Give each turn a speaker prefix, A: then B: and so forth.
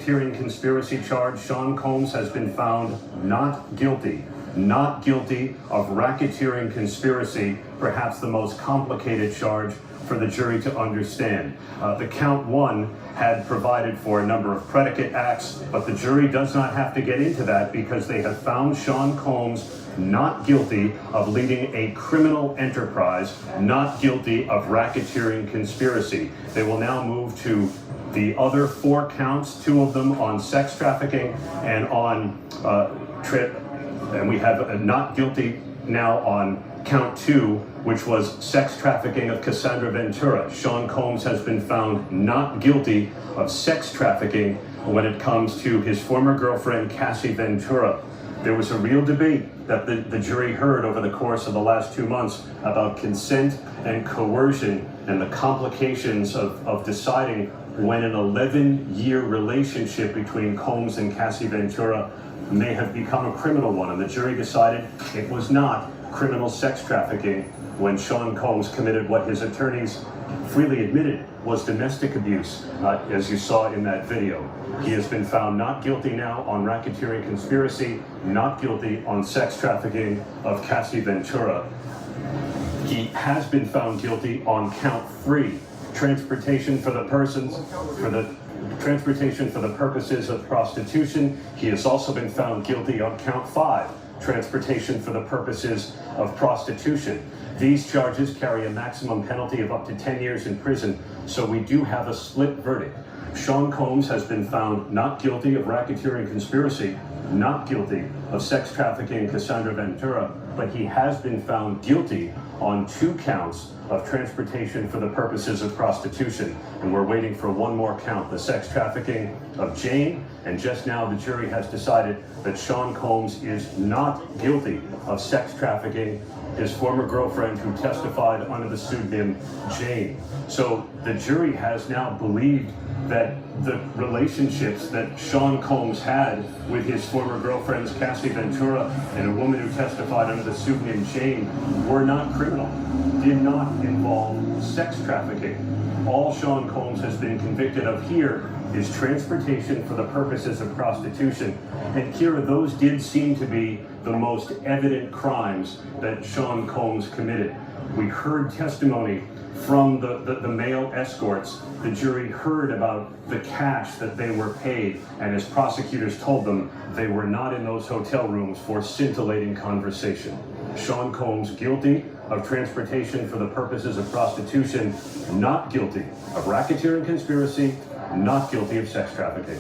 A: Racketeering conspiracy charge, Sean Combs has been found not guilty of racketeering conspiracy, perhaps the most complicated charge for the jury to understand. The count one had provided for a number of predicate acts, but the jury does not have to get into that because they have found Sean Combs not guilty of leading a criminal enterprise, not guilty of racketeering conspiracy. They will now move to the other 4 counts, 2 of them on sex trafficking and on and we have a not guilty now on count 2, which was sex trafficking of Cassandra Ventura. Sean Combs has been found not guilty of sex trafficking when it comes to his former girlfriend, Cassie Ventura. There was a real debate that the jury heard over the course of the last 2 months about consent and coercion and the complications of deciding when an 11-year relationship between Combs and Cassie Ventura may have become a criminal one, and the jury decided it was not criminal sex trafficking when Sean Combs committed what his attorneys freely admitted was domestic abuse, as you saw in that video. He has been found not guilty now on racketeering conspiracy, not guilty on sex trafficking of Cassie Ventura. He has been found guilty on count 3, transportation for the purposes of prostitution. He has also been found guilty on count 5, transportation for the purposes of prostitution. These charges carry a maximum penalty of up to 10 years in prison, so we do have a split verdict. Sean Combs has been found not guilty of racketeering conspiracy, not guilty of sex trafficking Cassandra Ventura, but he has been found guilty on 2 counts of transportation for the purposes of prostitution. And we're waiting for one more count, the sex trafficking of Jane. And just now the jury has decided that Sean Combs is not guilty of sex trafficking his former girlfriend who testified under the pseudonym Jane. So the jury has now believed that the relationships that Sean Combs had with his former girlfriends Cassie Ventura and a woman who testified under the pseudonym Jane were not criminal, did not involve sex trafficking. All Sean Combs has been convicted of here is transportation for the purposes of prostitution. And Kira, those did seem to be the most evident crimes that Sean Combs committed. We heard testimony from the male escorts. The jury heard about the cash that they were paid, and as prosecutors told them, they were not in those hotel rooms for scintillating conversation. Sean Combs guilty of transportation for the purposes of prostitution, not guilty of racketeering conspiracy, not guilty of sex trafficking.